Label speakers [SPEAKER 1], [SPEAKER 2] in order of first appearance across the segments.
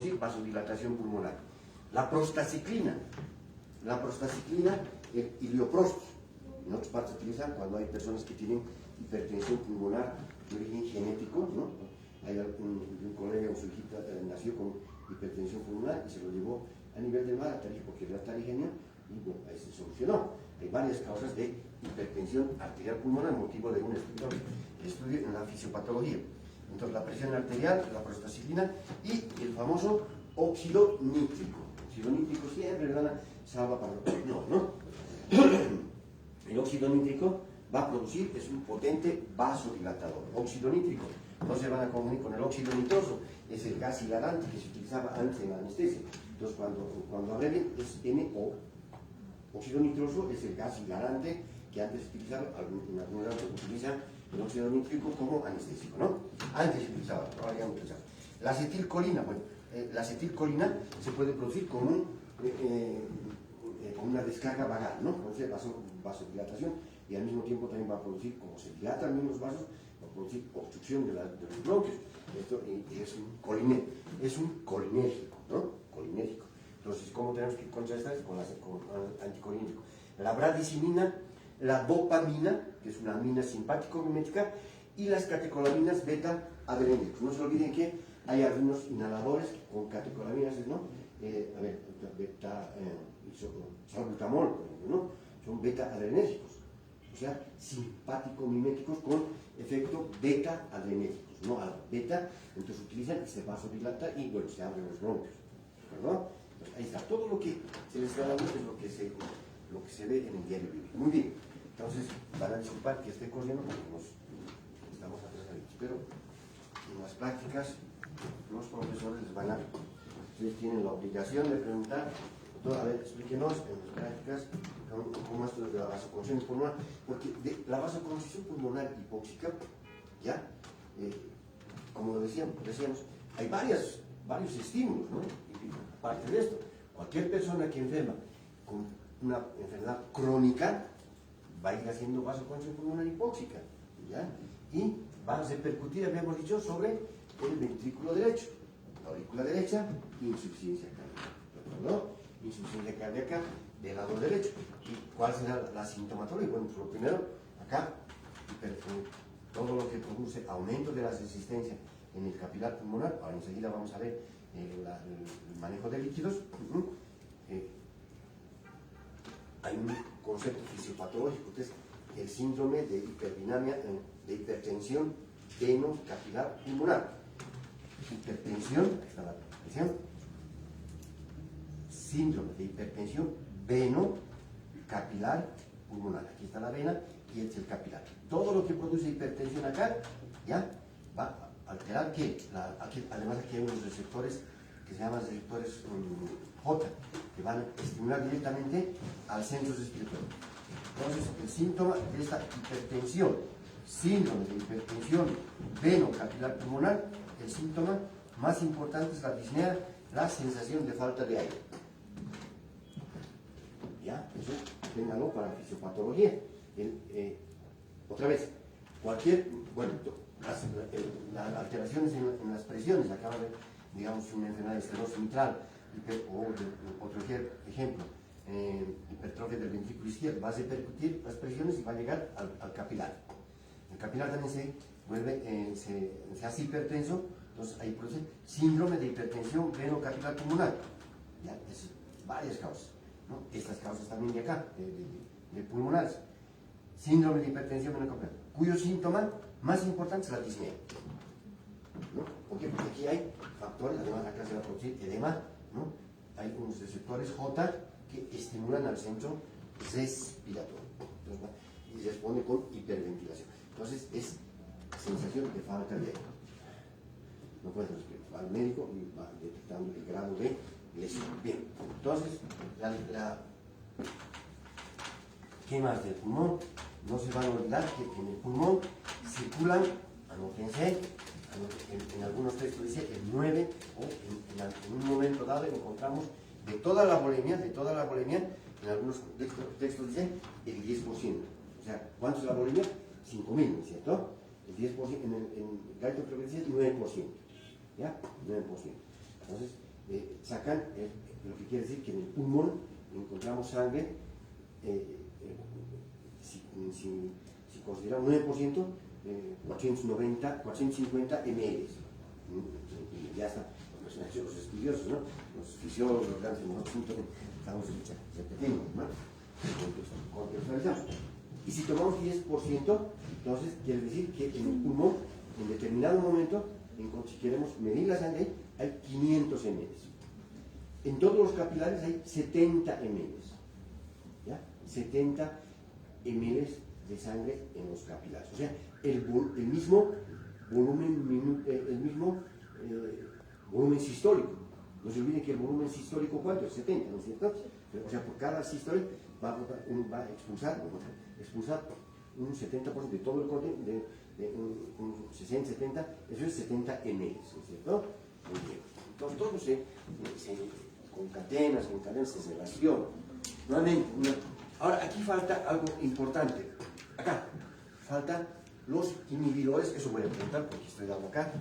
[SPEAKER 1] vasodilatación pulmonar. La prostaciclina, el ilioprost, en otras partes se utiliza cuando hay personas que tienen hipertensión pulmonar de origen genético, ¿no? Hay un colega, su hijita nació con hipertensión pulmonar y se lo llevó a nivel del mar a Tarija porque era tarigenia y bueno, ahí se solucionó. Hay varias causas de hipertensión arterial pulmonar, motivo de un estudio en la fisiopatología. Entonces la presión arterial, la prostaciclina y el famoso óxido nítrico. Óxido nítrico siempre le dan a salva para no. El óxido nítrico va a producir, es un potente vasodilatador. Óxido nítrico, no se van a confundir con el óxido nitroso, es el gas hilarante que se utilizaba antes en la anestesia. Entonces cuando abrevian es NO. Óxido nitroso es el gas hilarante que antes se utilizaba, en algunos lados se utiliza el óxido nítrico como anestésico, ¿no? Antes se utilizaba, ahora ya no se utiliza. La acetilcolina, bueno, la acetilcolina se puede producir con una descarga vagal, ¿no? Produce vasodilatación y al mismo tiempo también va a producir, como se dilatan bien los vasos, va a producir obstrucción de los bronquios. Esto es un colinérgico, ¿no? Colinérgico. Entonces, ¿cómo tenemos que contrastar? Con anticolinérgico. La bradicimina, la dopamina, que es una amina simpático-mimética, y las catecolaminas beta-adrenérgicos. No se olviden que hay algunos inhaladores con catecolaminas, ¿no? Salbutamol, por ejemplo, ¿no? Son beta-adrenérgicos, o sea, simpático-miméticos con efecto beta-adrenérgicos, ¿no? A beta, entonces utilizan y se vasodilata y, bueno, se abren los bronquios, ¿verdad? Ahí está, todo lo que se les está dando es lo que se ve en el diario vivir. Muy bien, entonces van a disculpar que esté corriendo porque estamos atrasaditos, pero en las prácticas los profesores les van a, ustedes tienen la obligación de preguntar, a ver, explíquenos en las prácticas cómo esto de la vasoconstricción pulmonar, porque de la vasoconstricción pulmonar hipóxica, ya, como decíamos, hay varios estímulos, ¿no? Aparte de esto, cualquier persona que enferma con una enfermedad crónica va a ir haciendo vasoconstricción pulmonar hipóxica, ¿ya? Y va a repercutir, habíamos dicho, sobre el ventrículo derecho, la aurícula derecha, insuficiencia cardíaca, ¿no? Insuficiencia cardíaca del lado derecho. ¿Y cuál será la sintomatología? Bueno, pues lo primero, acá, todo lo que produce aumento de la resistencia en el capilar pulmonar. Ahora enseguida vamos a ver el manejo de líquidos. Hay un concepto fisiopatológico que es el síndrome de hiperdinamia, de hipertensión veno-capilar pulmonar. Hipertensión, aquí está la hipertensión, síndrome de hipertensión veno-capilar pulmonar. Aquí está la vena y este es el capilar. Todo lo que produce hipertensión acá, ya, va a alterar que, además aquí hay unos receptores que se llaman receptores J, que van a estimular directamente al centro respiratorio. Entonces, el síntoma de esta hipertensión, síndrome de hipertensión veno-capilar pulmonar, el síntoma más importante es la disnea, la sensación de falta de aire. Ya, eso ténganlo para fisiopatología. Otra vez, las alteraciones en las presiones, acaba de, digamos, una enfermedad de estenosis mitral, otro ejemplo, hipertrofia del ventrículo izquierdo, va a repercutir las presiones y va a llegar al capilar. El capilar también se vuelve, se hace hipertenso, entonces ahí produce síndrome de hipertensión veno-capilar pulmonar. ¿Ya? Es varias causas, ¿no? Estas causas también de acá, de pulmonares. Síndrome de hipertensión veno-capilar, cuyo síntoma más importante es la disnea, ¿no? ¿Por qué? Porque aquí hay factores, además acá se va a producir edema, ¿no? Hay unos receptores J que estimulan al centro respiratorio. Entonces, y se responde con hiperventilación. Entonces es sensación de falta de aire. No puede respirar. Va al médico y va detectando el grado de lesión. Bien, entonces, ¿qué más del pulmón? No se van a olvidar que en el pulmón circulan, anótense, en algunos textos dice el 9, o en un momento dado encontramos de toda la volemia, en algunos textos dice el 10%. O sea, ¿cuánto es la volemia? 5.000, ¿cierto? El 10%, en Gaito creo que dice 9%. ¿Ya? 9%. Entonces, sacan, lo que quiere decir que en el pulmón encontramos sangre, si consideramos 9%, 490, 450 ml. Ya está, los estudiosos, ¿no? Los fisiólogos, los grandes, nosotros estamos repetiendo, ¿no? Contextualizamos. Y si tomamos 10%, entonces quiere decir que en el pulmón, en determinado momento, si queremos medir la sangre, hay 500 ml. En todos los capilares hay 70 ml. ¿Ya? 70 ml de sangre en los capilares. O sea, el mismo volumen, volumen sistólico. No se olviden que el volumen sistólico, ¿cuánto es? 70, ¿no es cierto? O sea, por cada sistole va a expulsar un 70% de todo el contenido, un 60, 70, eso es 70 ml, ¿no es cierto? Muy bien. Entonces, todo se concatenas, se relaciona. Nuevamente, ahora aquí falta algo importante. Acá, faltan los inhibidores, eso voy a preguntar porque estoy dando acá,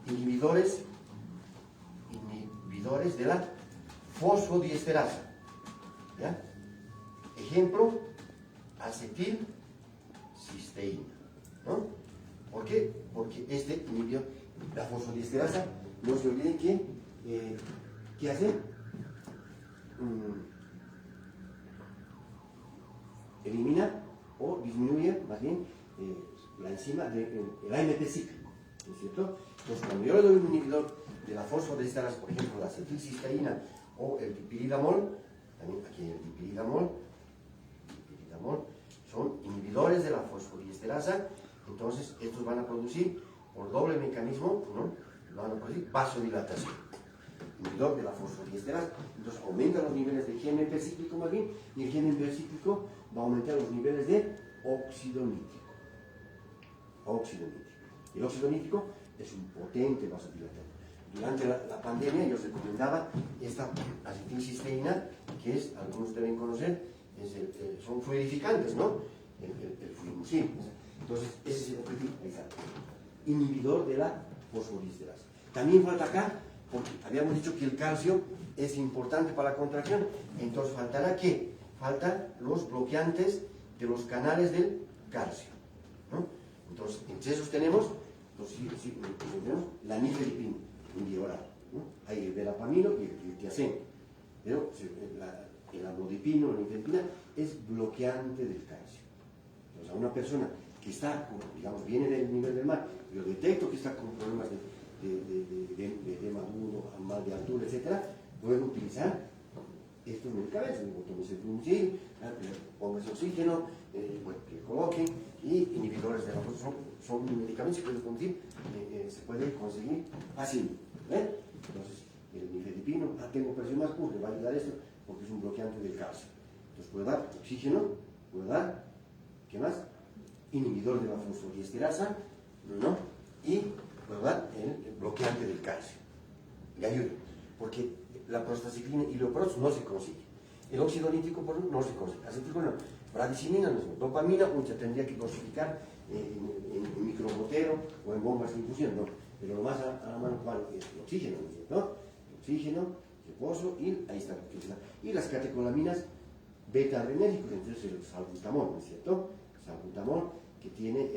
[SPEAKER 1] inhibidores de la fosfodiesterasa. ¿Ya? Ejemplo, acetilcisteína. ¿No? ¿Por qué? Porque este inhibidor, la fosfodiesterasa, no se olviden que, ¿qué hace? Elimina o disminuye, más bien, la enzima del AMP cíclico, ¿no es cierto? Entonces, cuando yo le doy un inhibidor de la fosfodiesterasa, por ejemplo, la acetilcisteína o el dipiridamol, también aquí el dipiridamol son inhibidores de la fosfodiesterasa, entonces estos van a producir, por doble mecanismo, ¿no? Van a producir vasodilatación. Inhibidor de la fosfodiesterasa, entonces aumenta los niveles de GMP cíclico más bien, y el GMP cíclico va a aumentar los niveles de óxido nítrico. El óxido nítrico es un potente vasodilatador. Durante la pandemia yo recomendaba esta acetilcisteína, que es, algunos deben conocer, son fluidificantes, ¿no? El fluimucil. Entonces, ese es el objetivo. Ahí está. Inhibidor de la fosfodiesterasa. También falta acá, porque habíamos dicho que el calcio es importante para la contracción, entonces faltará ¿qué? Faltan los bloqueantes de los canales del calcio, ¿no? Entonces, entre esos tenemos, la nifedipina, indioral, ¿no? Hay el verapamino y el tiaceno, pero el amlodipino, la nifedipina, es bloqueante del calcio. Entonces, a una persona que está, digamos, viene del nivel del mar, yo detecto que está con problemas de maduro, mal de altura, etc., puedo utilizar estos medicamentos, el fluimucil, póngase oxígeno, que coloquen, y inhibidores de la fosfodiesterasa son medicamentos que se puede conseguir fácil. Entonces, el nifedipino, tengo presión más pura, le va a ayudar esto porque es un bloqueante del calcio. Entonces, puedo dar oxígeno, puedo dar, ¿qué más? Inhibidor de la fosfodiesterasa, ¿no? Y puedo dar el bloqueante del calcio. Le ayuda, porque la prostaciclina y leoprox no se consigue. El óxido nítrico no se consigue. Acetilcolina, bradicinina, no, dopamina, mucha tendría que dosificar en microbotero o en bombas de infusión, no. Pero lo más a la mano, ¿cuál? Es el oxígeno, ¿no? El oxígeno, reposo, y ahí está. Y las catecolaminas beta-adrenérgicos, entonces el salbutamol, ¿no es cierto? Salbutamol que tiene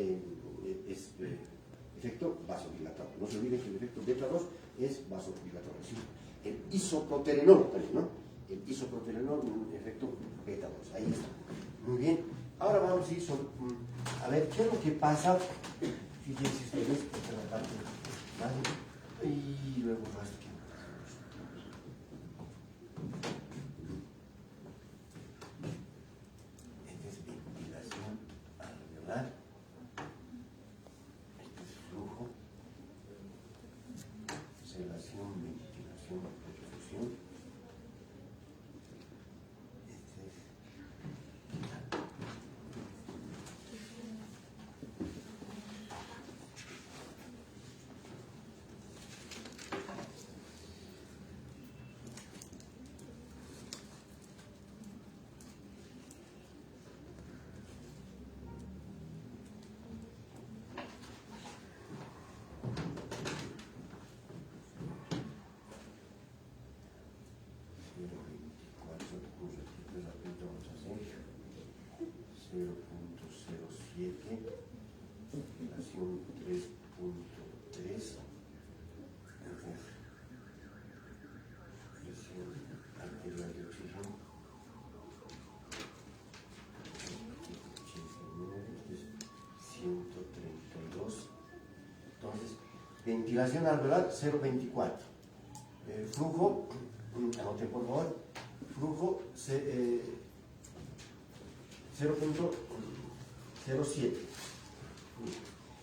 [SPEAKER 1] efecto vasodilatador. No se olviden que el efecto beta-2 es vasodilatador. Es decir, el isoproterenol también, ¿no? El isoproterenol, un efecto beta-2. Ahí está. Muy bien. Ahora vamos a ir a ver qué es lo que pasa. Fíjense ustedes, esta es la parte, ¿vale? Y luego esto que esta es ventilación alveolar. Este es flujo. Observación, ventilación, perfusión. ventilación alveolar 0,24. Flujo, anoten por favor, flujo 0,07.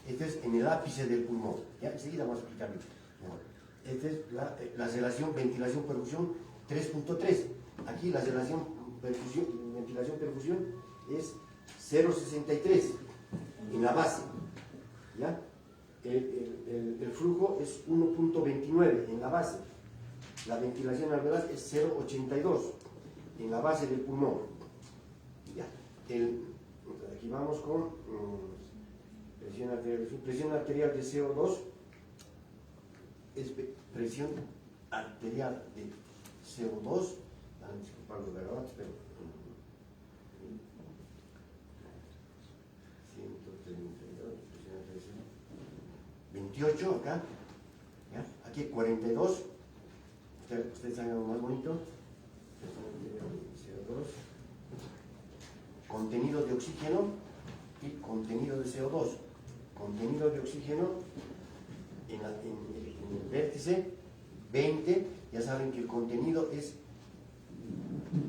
[SPEAKER 1] Este es en el ápice del pulmón. Ya enseguida vamos a explicarlo. Esta es la relación ventilación-perfusión 3,3. Aquí la relación ventilación-perfusión es 0,63 en la base. ¿Ya? El flujo es 1,29 en la base. La ventilación alveolar es 0,82 en la base del pulmón. Ya. Aquí vamos con presión arterial de CO2. Es presión arterial de CO2. Disculpad los garabatos, pero 132, 28 acá, ¿ya? Aquí 42, ustedes saben lo más bonito, CO2, contenido de oxígeno y contenido de CO2. Contenido de oxígeno en el vértice 20, ya saben que el contenido es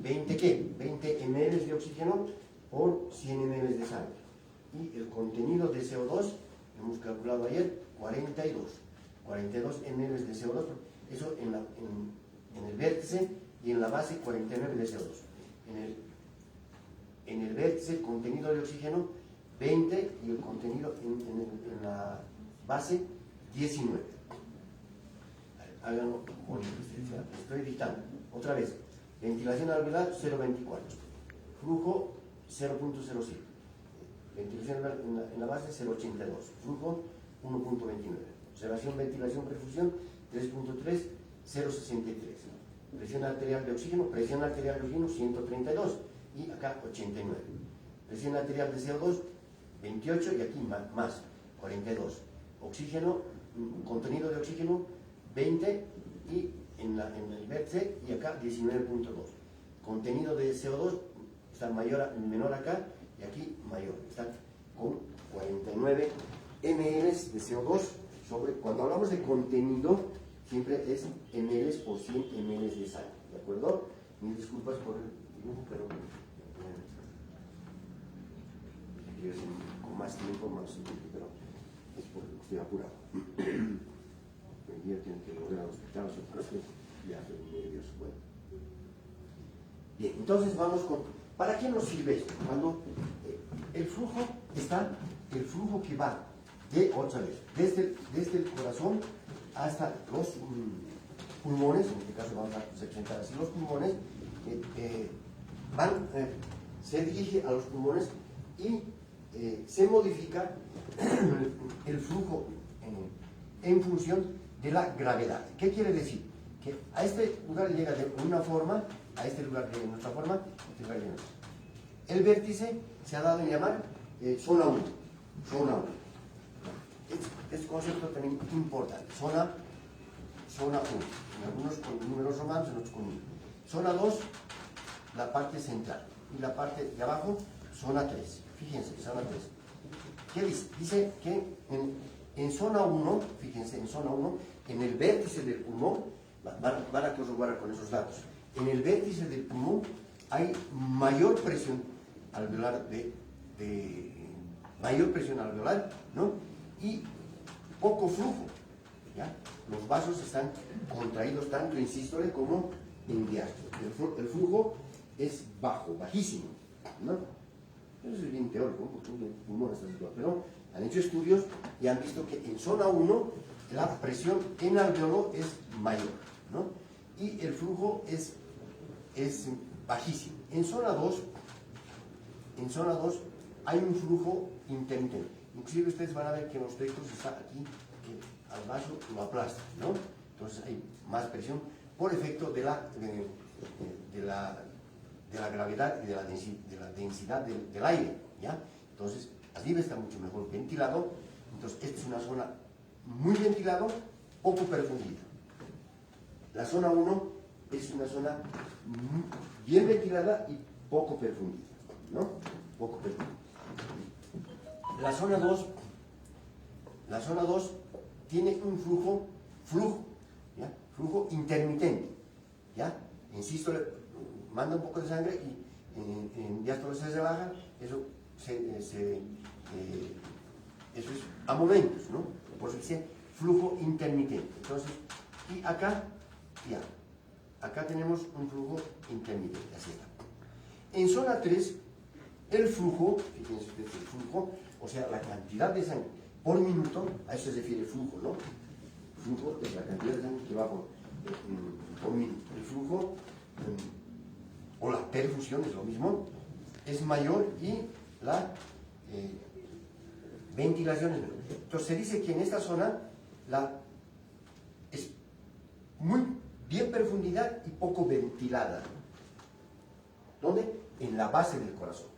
[SPEAKER 1] 20 ¿qué? 20 ml de oxígeno por 100 ml de sangre. Y el contenido de CO2, hemos calculado ayer, 42 ml de CO2, eso en el vértice, y en la base 49 de CO2. En el vértice, el contenido de oxígeno 20 y el contenido en la base 19. Háganlo bonito, estoy dictando. Otra vez, ventilación alveolar 0,24, flujo 0,07, ventilación en la base 0,82, flujo 1,29, relación ventilación-perfusión 3,3, 0,63, presión arterial de oxígeno 132 y acá 89, presión arterial de CO2 28 y aquí más 42, oxígeno, contenido de oxígeno 20 y en el vértice y acá 19,2. Contenido de CO2 está menor acá y aquí mayor. Está con 49 ml de CO2 sobre, cuando hablamos de contenido, siempre es ml por 100 ml de sal. ¿De acuerdo? Mil disculpas por el dibujo, pero quiero decir, con más tiempo, pero es porque estoy apurado. El día tienen que volver al hospital, ya estoy nervioso. Bueno. Bien, entonces vamos con, ¿para qué nos sirve esto? Cuando el flujo que va otra vez, desde el corazón hasta los pulmones, en este caso vamos a representar así los pulmones, se dirige a los pulmones y se modifica el flujo en función de la gravedad. ¿Qué quiere decir? Que a este lugar llega de una forma, a este lugar de otra forma, este lugar de otra. El vértice se ha dado en llamar zona 1. Zona 1. Este concepto también importante. Zona 1. En algunos con números romanos, en otros con números. Zona 2, la parte central. Y la parte de abajo, zona 3. Fíjense, zona 3. ¿Qué dice? Dice que en zona 1, fíjense, en zona 1, en el vértice del pulmón, van a corroborar con esos datos, en el vértice del pulmón hay mayor presión alveolar, ¿no? Y poco flujo, ¿ya? Los vasos están contraídos tanto en sístole como en diástole. El flujo es bajísimo, ¿no? Eso es bien teórico, porque el pulmón está situado, pero han hecho estudios y han visto que en zona 1 la presión en alveolo es mayor, ¿no? Y el flujo es bajísimo. En zona 2 hay un flujo intermitente. Inclusive ustedes van a ver que los textos está aquí, que al vaso lo aplastan, ¿no? Entonces hay más presión por efecto de la gravedad y de la densidad del aire, ¿ya? Entonces, arriba está mucho mejor ventilado. Entonces, esta es una zona muy ventilada, poco perfundida. La zona 1 es una zona bien ventilada y poco perfundida, ¿no? Poco perfundida. La zona 2 tiene un flujo, ¿ya? Flujo intermitente, ¿ya? Insisto, manda un poco de sangre y en diástole se baja, eso eso es a momentos, ¿no? Por eso dice flujo intermitente. Entonces, y acá, ya, acá tenemos un flujo intermitente, así está. En zona 3, el flujo, fíjense ustedes, el flujo, o sea, la cantidad de sangre por minuto, a eso se refiere el flujo, ¿no? El flujo es la cantidad de sangre que va por minuto. El flujo, o la perfusión, es lo mismo, es mayor y la ventilación es menor. Entonces se dice que en esta zona es muy bien profundidad y poco ventilada. ¿Dónde? En la base del corazón.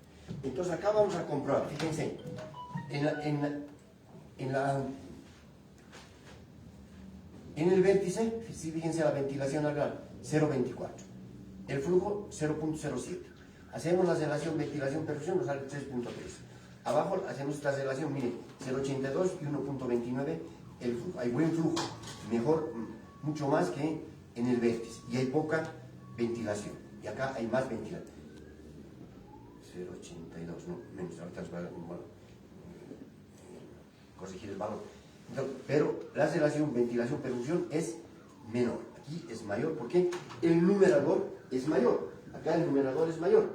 [SPEAKER 1] Entonces acá vamos a comprobar, fíjense, en el vértice, fíjense la ventilación alveolar, 0,24. El flujo, 0,07. Hacemos la relación ventilación-perfusión, nos sale 3,3. Abajo hacemos esta relación, miren, 0,82 y 1,29 el flujo. Hay buen flujo, mejor, mucho más que en el vértice. Y hay poca ventilación. Y acá hay más ventilación. 0,82, no, menos, ahorita nos va a corregir el valor. Entonces, pero la relación ventilación-perfusión es menor. Aquí es mayor porque el numerador es mayor. Acá el numerador es mayor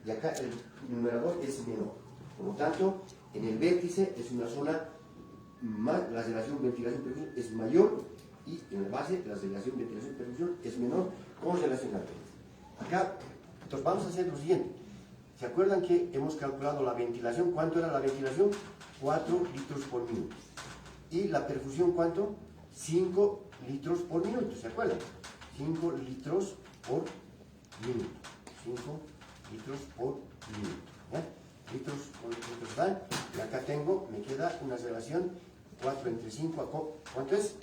[SPEAKER 1] y acá el numerador es menor. Por lo tanto, en el vértice es una zona más, la relación ventilación-perfusión es mayor y en la base la relación ventilación-perfusión es menor con relación al vértice. Acá, entonces vamos a hacer lo siguiente. ¿Se acuerdan que hemos calculado la ventilación? ¿Cuánto era la ventilación? 4 litros por minuto. ¿Y la perfusión cuánto? 5 litros por minuto, ¿se acuerdan? 5 litros por minuto. 5 litros por minuto. ¿Ya? Litros por litros dan. Y acá tengo, me queda una relación 4 entre 5, ¿cuánto es?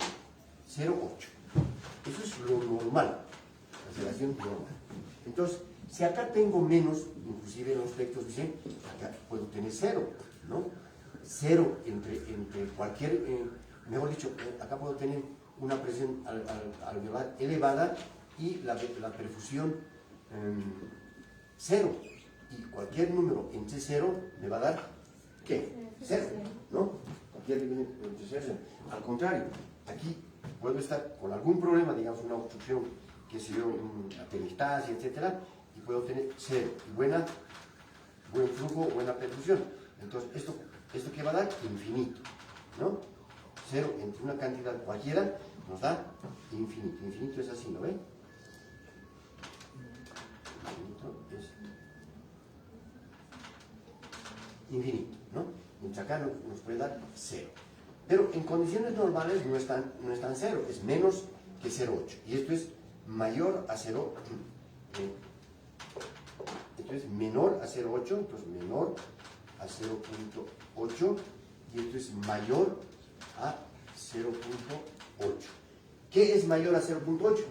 [SPEAKER 1] 0,8. Eso es lo normal, la relación normal. Entonces, si acá tengo menos, inclusive en los textos dicen, acá puedo tener 0, ¿no? 0 entre cualquier, mejor dicho, acá puedo tener una presión alveolar elevada y la perfusión 0. Y cualquier número entre 0 me va a dar, ¿qué? 0, ¿no? Cualquier número entre 0. Al contrario, aquí puedo estar con algún problema, digamos una obstrucción, que se yo, una peristalsis, etcétera, y puedo tener 0. Buen flujo, buena perfusión. Entonces, ¿esto qué va a dar? Infinito, ¿no? 0 entre una cantidad cualquiera nos da infinito. Infinito es así, ¿no ven? Infinito es infinito, ¿no? Mientras acá nos puede dar 0. Pero en condiciones normales no es tan 0, es menos que 0,8. Y esto es mayor a 0. Entonces, menor a 0,8, entonces menor a 0,8 y esto es mayor a 0,8. ¿Qué es mayor a 0,8?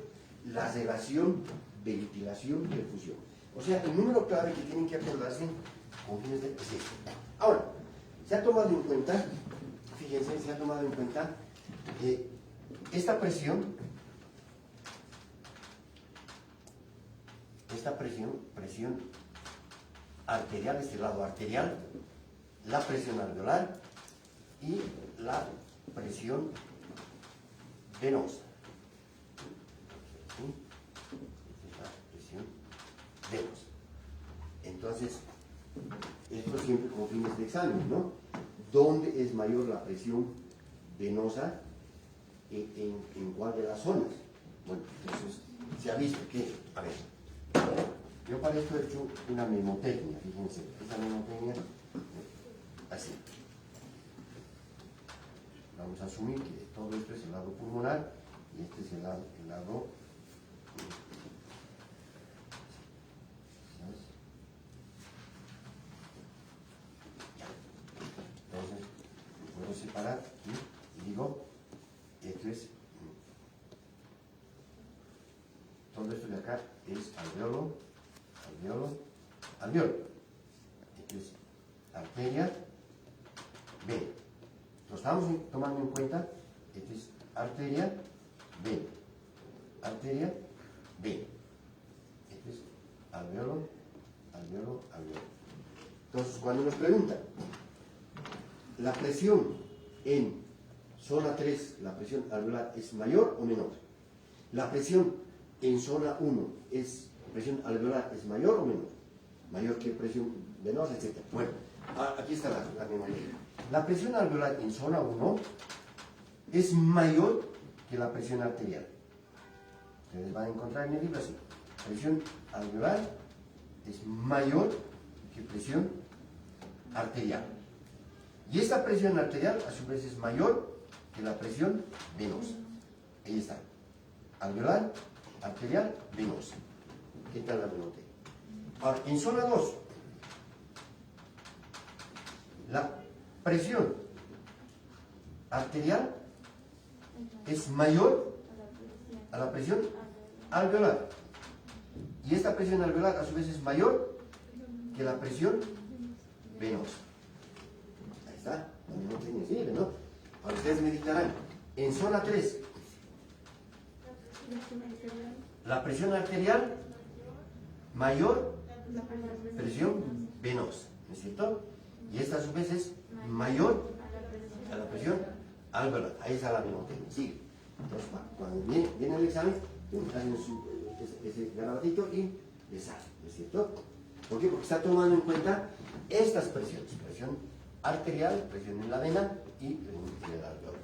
[SPEAKER 1] La relación ventilación-perfusión. O sea, el número clave que tienen que acordarse con fines de es este. Ahora, se ha tomado en cuenta, fíjense, se ha tomado en cuenta que esta presión arterial, este lado arterial, la presión alveolar y la presión venosa. ¿Sí? Esta es la presión venosa. Entonces, esto siempre como fines de examen, ¿no? ¿Dónde es mayor la presión venosa? ¿En cuál de las zonas? Bueno, entonces se ha visto que, a ver, yo para esto he hecho una memotecnia, fíjense, esa memotecnia, así. Vamos a asumir que todo esto es el lado pulmonar y este es el lado entonces, puedo separar aquí y digo, esto es, todo esto de acá es alveolo, esto es arteria, vena. Lo estamos tomando en cuenta Esta es arteria, vena. Arteria, vena. Este es alveolo, alveolo, alveolo. Entonces, cuando nos preguntan, ¿la presión en zona 3, la presión alveolar, es mayor o menor? ¿La presión en zona 1, presión alveolar, es mayor o menor? Mayor que presión venosa, etc. Bueno, aquí está la memoria. La presión alveolar en zona 1 es mayor que la presión arterial. Ustedes van a encontrar en el libro así. Presión alveolar es mayor que presión arterial. Y esta presión arterial a su vez es mayor que la presión venosa. Ahí está. Alveolar, arterial, venosa. ¿Qué tal la noté? Ahora, en zona 2, la presión arterial es mayor a la presión alveolar. Y esta presión alveolar a su vez es mayor que la presión venosa. Ahí está. No tiene sirve, ¿no? Ahora ustedes me dictarán. En zona 3, la presión arterial mayor presión venosa, ¿no es cierto? Y esta a su vez es mayor a la presión alveolar. Ahí está la mnemotecnia. Sí. Entonces, cuando viene el examen, hacen ese garabatito y le sale, ¿no es cierto? ¿Por qué? Porque está tomando en cuenta estas presiones: presión arterial, presión en la vena y presión en el alveolar.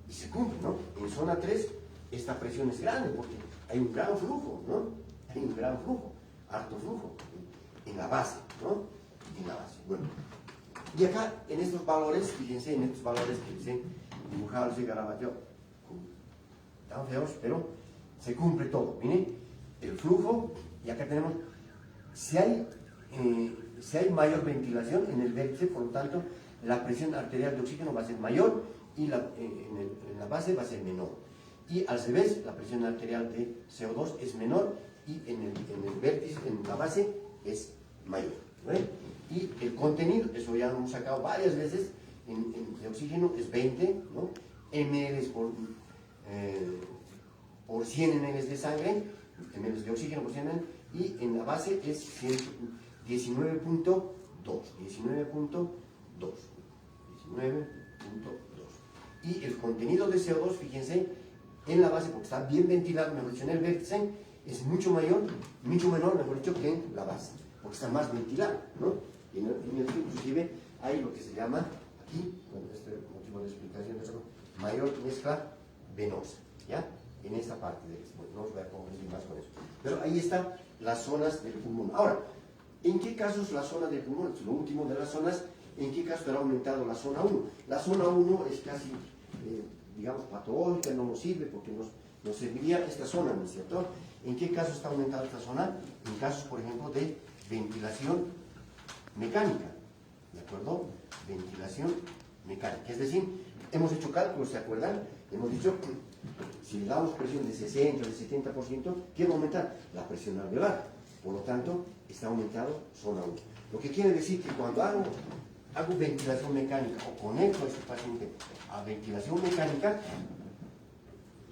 [SPEAKER 1] Y se cumple, ¿no? En zona 3, esta presión es grande porque hay un gran flujo, ¿no? Hay un gran flujo, harto flujo en la base, ¿no? En la base. Bueno, y acá en estos valores, fíjense en estos valores que dicen dibujados y garabateados, tan feos, pero se cumple todo. Miren, el flujo, y acá tenemos, si hay mayor ventilación en el vértice, por lo tanto, la presión arterial de oxígeno va a ser mayor y en la base va a ser menor. Y al revés, la presión arterial de CO2 es menor y en el vértice, en la base, es mayor. ¿Ven? Y el contenido, eso ya lo hemos sacado varias veces, de oxígeno es 20, ¿no? ml por 100 ml de sangre, ml de oxígeno por 100 ml, y en la base es 19.2. 19.2. Y el contenido de CO2, fíjense, en la base, porque está bien ventilado, mejor dicho, en el vértice, es mucho menor, mejor dicho, que en la base, porque está más ventilado, ¿no? Y en el inclusive hay lo que se llama aquí, bueno, este motivo de explicación de eso, mayor mezcla venosa, ¿ya? En esta parte de esto, bueno, no os voy a confundir más con eso. Pero ahí están las zonas del pulmón. Ahora, ¿en qué casos la zona del pulmón, lo último de las zonas, en qué caso habrá aumentado la zona 1? La zona 1 es casi, digamos, patológica, no nos sirve porque nos serviría esta zona, ¿no es cierto? ¿En qué caso está aumentada esta zona? En casos, por ejemplo, de ventilación mecánica, ¿de acuerdo? Ventilación mecánica. Es decir, hemos hecho cálculos, ¿se acuerdan? Hemos dicho que si le damos presión de 60, de 70%, ¿qué va a aumentar? La presión alveolar. Por lo tanto, está aumentado zona 1. Lo que quiere decir que cuando hago ventilación mecánica o conecto a este paciente a ventilación mecánica,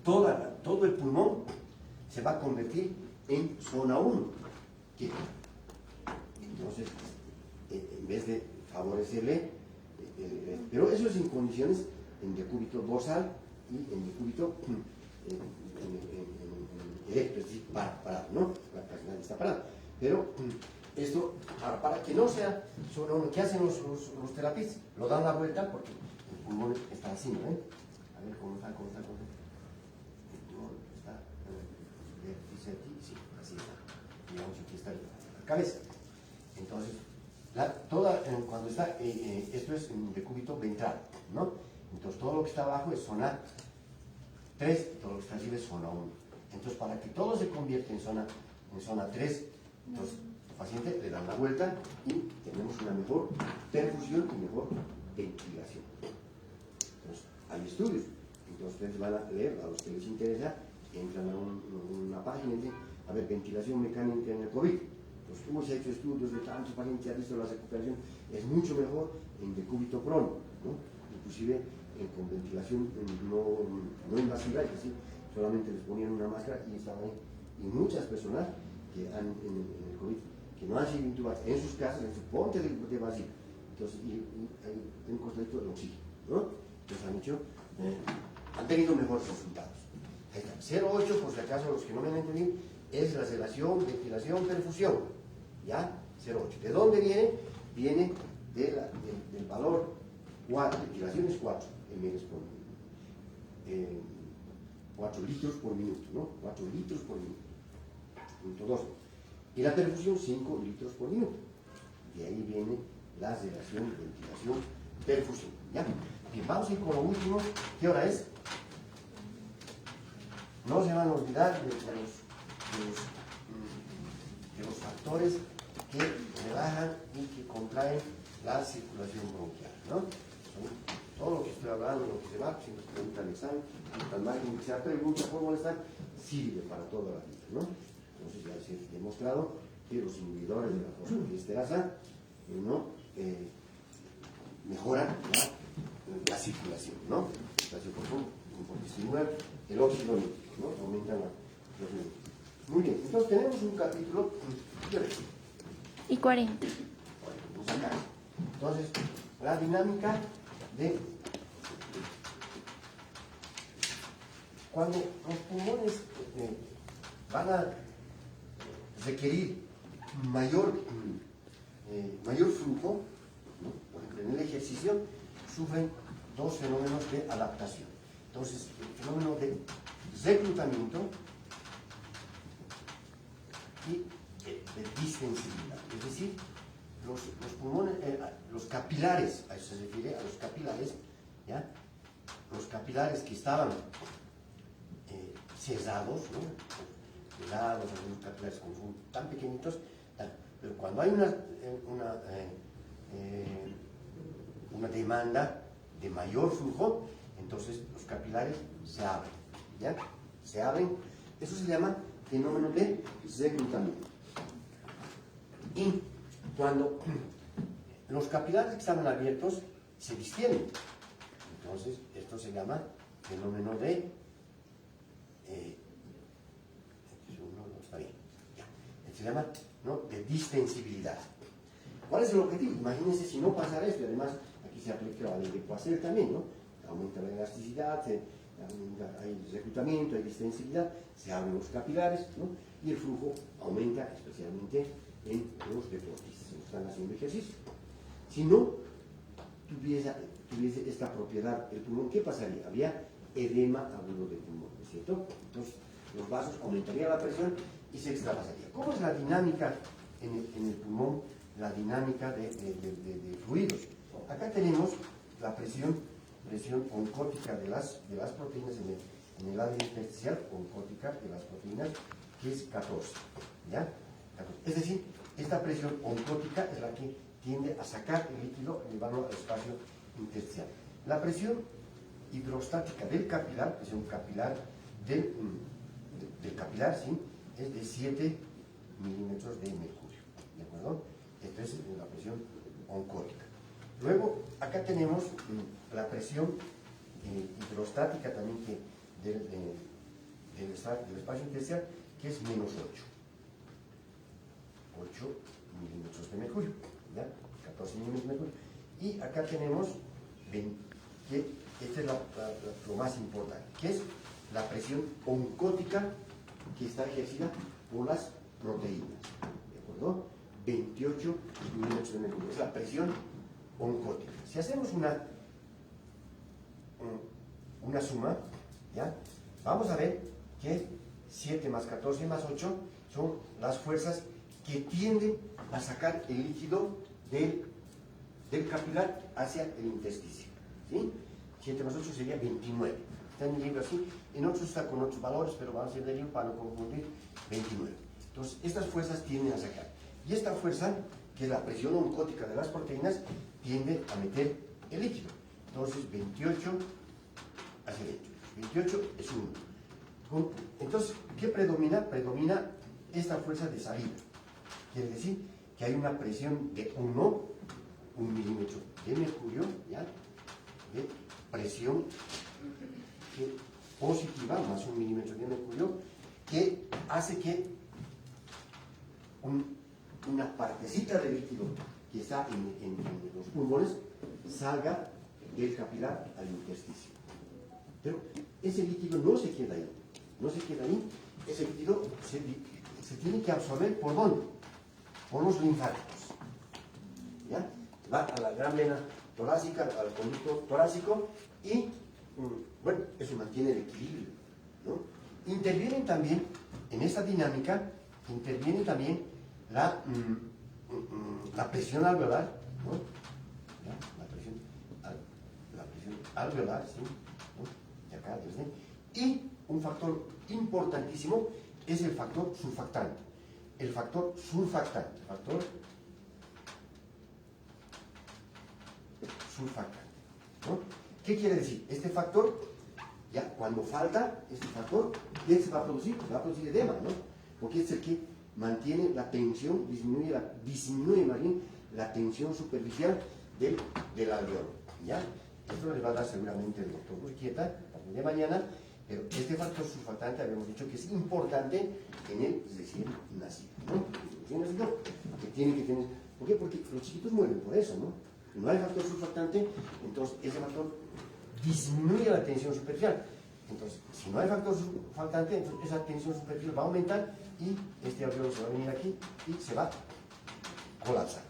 [SPEAKER 1] todo el pulmón se va a convertir en zona 1. ¿Qué? Entonces, en vez de favorecerle, pero eso es en condiciones en decúbito dorsal y en decúbito erecto, es decir, parado, ¿no? La personal está parada. Pero esto, para que no sea zona 1, ¿qué hacen los terapistas? Lo dan la vuelta porque el pulmón está así, ¿no? A ver cómo está. El pulmón está vértice aquí, sí, así está. Digamos, aquí está la cabeza. Entonces, cuando está, esto es en decúbito ventral, ¿no? Entonces, todo lo que está abajo es zona 3, todo lo que está arriba es zona 1. Entonces, para que todo se convierta en zona 3, entonces, al paciente le dan la vuelta y tenemos una mejor perfusión y mejor ventilación. Entonces, hay estudios. Entonces, ustedes van a leer, a los que les interesa, entran a una página y dicen, a ver, ventilación mecánica en el COVID. Pues hemos hecho estudios de tantos pacientes, ha visto la recuperación, es mucho mejor en decúbito prono, ¿no? Inclusive con ventilación no invasiva, es decir, solamente les ponían una máscara y estaban ahí. Y muchas personas que han, en el COVID, que no han sido intubadas en sus casas, en su ponte de vacío, entonces, y en contacto el oxígeno, ¿no? Entonces han tenido mejores resultados. Ahí está, 0,8, por si acaso los que no me han entendido, es la sedación, ventilación, perfusión, ¿ya? 0,8. ¿De dónde viene? Viene del valor 4, ventilación es 4 ml por 4 litros por minuto, ¿no? 4 litros por minuto. Punto 2. Y la perfusión, 5 litros por minuto. De ahí viene la sedación, ventilación, perfusión, ¿ya? Bien, vamos a ir con lo último. ¿Qué hora es? No se van a olvidar de los factores que relajan y que contraen la circulación bronquial, ¿no? Todo lo que estoy hablando, lo que se va, si nos preguntan el examen, al margen que sea pregunta por molestar, sirve para toda la vida, ¿no? Entonces ya se ha demostrado que los inhibidores de la fosfodiesterasa, ¿no? Mejoran la circulación, ¿no? La circulación, porque estimulan el óxido nítrico, ¿no? Aumentan los niveles. Muy bien, entonces tenemos un capítulo, ¿qué ves?
[SPEAKER 2] Y 40.
[SPEAKER 1] Vamos acá. Entonces, la dinámica de cuando los pulmones van a requerir mayor flujo, ¿no? Por ejemplo, en el ejercicio sufren dos fenómenos de adaptación. Entonces, el fenómeno de reclutamiento y de distensibilidad, es decir, los pulmones, los capilares, a eso se refiere, a los capilares, ¿ya? Los capilares que estaban cesados, ¿no? Helados, algunos capilares como son tan pequeñitos, pero cuando hay una demanda de mayor flujo, entonces los capilares se abren, ¿ya? Se abren, eso se llama fenómeno de reclutamiento. Y cuando los capilares que estaban abiertos se distienden, entonces esto se llama fenómeno de está bien, ya. Se llama, ¿no?, de distensibilidad. ¿Cuál es el objetivo? Imagínense si no pasara esto, y además aquí se aplica la ley de Poiseuille también, ¿no? Aumenta la elasticidad, hay reclutamiento, hay distensibilidad, se abren los capilares, ¿no? Y el flujo aumenta, especialmente en los deportistas que están haciendo ejercicio. Si no tuviese esta propiedad el pulmón, ¿qué pasaría? Habría edema agudo del pulmón, ¿no es cierto? Entonces los vasos aumentaría la presión y se extravasaría. ¿Cómo es la dinámica en el pulmón? La dinámica de fluidos. Acá tenemos la presión oncótica de las proteínas en el área intersticial, oncótica de las proteínas, que es 14, ¿ya? 14. Es decir, esta presión oncótica es la que tiende a sacar el líquido y llevarlo al espacio intersticial. La presión hidrostática del capilar, presión capilar del capilar, ¿sí?, es de 7 milímetros de mercurio, ¿de acuerdo? Esto es la presión oncótica. Luego, acá tenemos la presión hidrostática también del espacio intersticial, que es menos 8 milímetros de mercurio, ¿ya? 14 milímetros de mercurio. Y acá tenemos, que esta es lo más importante, que es la presión oncótica que está ejercida por las proteínas, ¿de acuerdo? 28 milímetros de mercurio, es la presión oncótica. Si hacemos una suma, ¿ya?, vamos a ver que 7 más 14 más 8 son las fuerzas que tienden a sacar el líquido del capilar hacia el intersticio, ¿sí? 7 más 8 sería 29. Está en el libro así, en otros está con otros valores, pero vamos a ir del libro para no confundir, 29. Entonces, estas fuerzas tienden a sacar. Y esta fuerza, que es la presión oncótica de las proteínas, tiende a meter el líquido. Entonces, 28 hacia dentro. 28 es 1. Entonces, ¿qué predomina? Predomina esta fuerza de salida. Quiere decir que hay una presión de 1 milímetro de mercurio, ¿ya?, presión positiva, más 1 milímetro de mercurio, que hace que una partecita de líquido que está en los pulmones salga del capilar al intersticio. Pero ese líquido no se queda ahí, ese líquido se tiene que absorber ¿por dónde? Por los linfáticos. ¿Ya? Va a la gran vena torácica, al conducto torácico y, bueno, eso mantiene el equilibrio, ¿no? Intervienen también, en esta dinámica, la presión alveolar, ¿no? ¿Ya? La presión alveolar, ¿sí? ¿No? De acá, desde. Y un factor importantísimo es el factor surfactante. El factor surfactante. ¿No? ¿Qué quiere decir? Este factor, ya cuando falta este factor, ¿qué se va a producir? Se va a producir edema, ¿no? Porque es el que mantiene la tensión, disminuye más bien la tensión superficial del alveolo, ¿ya? Esto le va a dar seguramente el doctor Urquieta a partir de mañana, pero este factor surfactante habíamos dicho que es importante en el recién nacido, ¿no? El recién nacido que tiene que tener. ¿Por qué? Porque los chiquitos mueren por eso, ¿no? Si no hay factor surfactante, entonces ese factor disminuye la tensión superficial. Entonces, si no hay factor surfactante, entonces esa tensión superficial va a aumentar y este alveolo se va a venir aquí y se va a colapsar.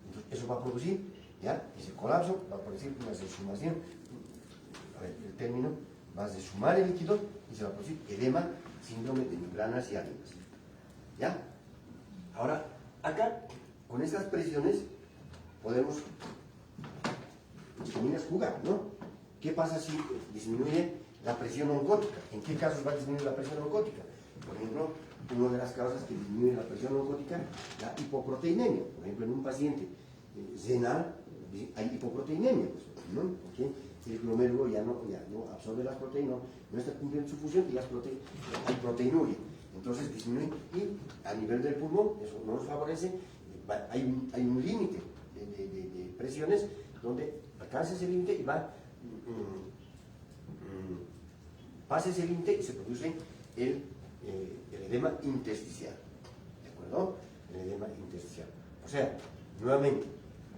[SPEAKER 1] Entonces, eso va a producir, ¿ya? Ese colapso va a producir una desumación. A ver, el término va a desumar el líquido y se va a producir edema, síndrome de membranas y ánimas. ¿Ya? Ahora, acá, con estas presiones, podemos jugar, ¿no? ¿Qué pasa si disminuye la presión oncótica? ¿En qué casos va a disminuir la presión oncótica? Por ejemplo, una de las causas que disminuye la presión oncótica, la hipoproteinemia. Por ejemplo, en un paciente renal hay hipoproteinemia, pues, ¿no? Porque el glomérulo ya no absorbe las proteínas, no está cumpliendo su función y hay proteinuria. Entonces disminuye y a nivel del pulmón, eso no nos favorece, hay un límite de presiones donde alcanza ese límite y pasa ese límite y se produce el edema intersticial. ¿De acuerdo? El edema intersticial. O sea, nuevamente,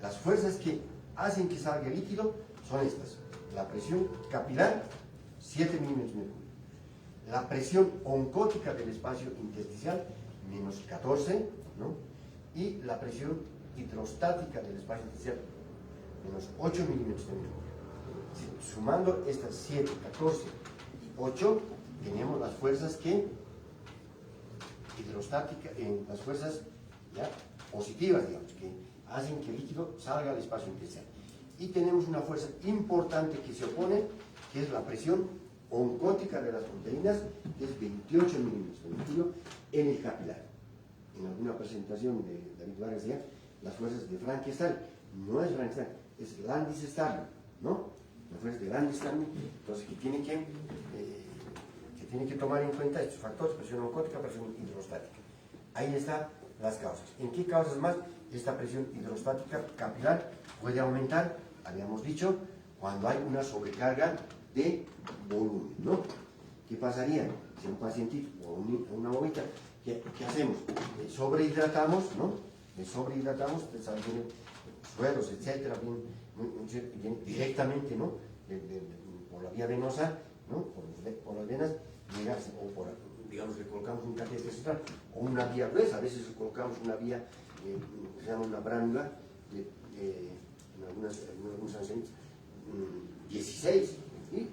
[SPEAKER 1] las fuerzas que hacen que salga el líquido son estas. La presión capilar, 7 milímetros de mercurio. La presión oncótica del espacio intersticial, menos 14, ¿no? Y la presión hidrostática del espacio intersticial, menos 8 milímetros de mercurio. Sumando estas 7, 14 y 8, tenemos las fuerzas las fuerzas ¿ya? Positivas, digamos, que hacen que el líquido salga al espacio intersticial. Y tenemos una fuerza importante que se opone, que es la presión oncótica de las proteínas, que es 28 milímetros de mercurio en el capilar. En alguna presentación de David Vargas decía, las fuerzas de Frankenstein, no es Frankenstein, es Landis-Starling, ¿no? Las fuerzas de Landis-Starling, entonces que tiene que tomar en cuenta estos factores, presión oncótica, presión hidrostática. Ahí están las causas. ¿En qué causas más esta presión hidrostática capilar puede aumentar? Habíamos dicho, cuando hay una sobrecarga de volumen, ¿no? ¿Qué pasaría si un pacientito o una bobita, ¿qué hacemos? Sobrehidratamos, ¿no? Sobrehidratamos, sueros, etcétera, bien directamente, ¿no? Por la vía venosa, ¿no? Por las venas, o digamos, le colocamos un catéter central o una vía gruesa, a veces le colocamos una vía que se llama una bránula, en algunos ancianitos, 16, ¿sí?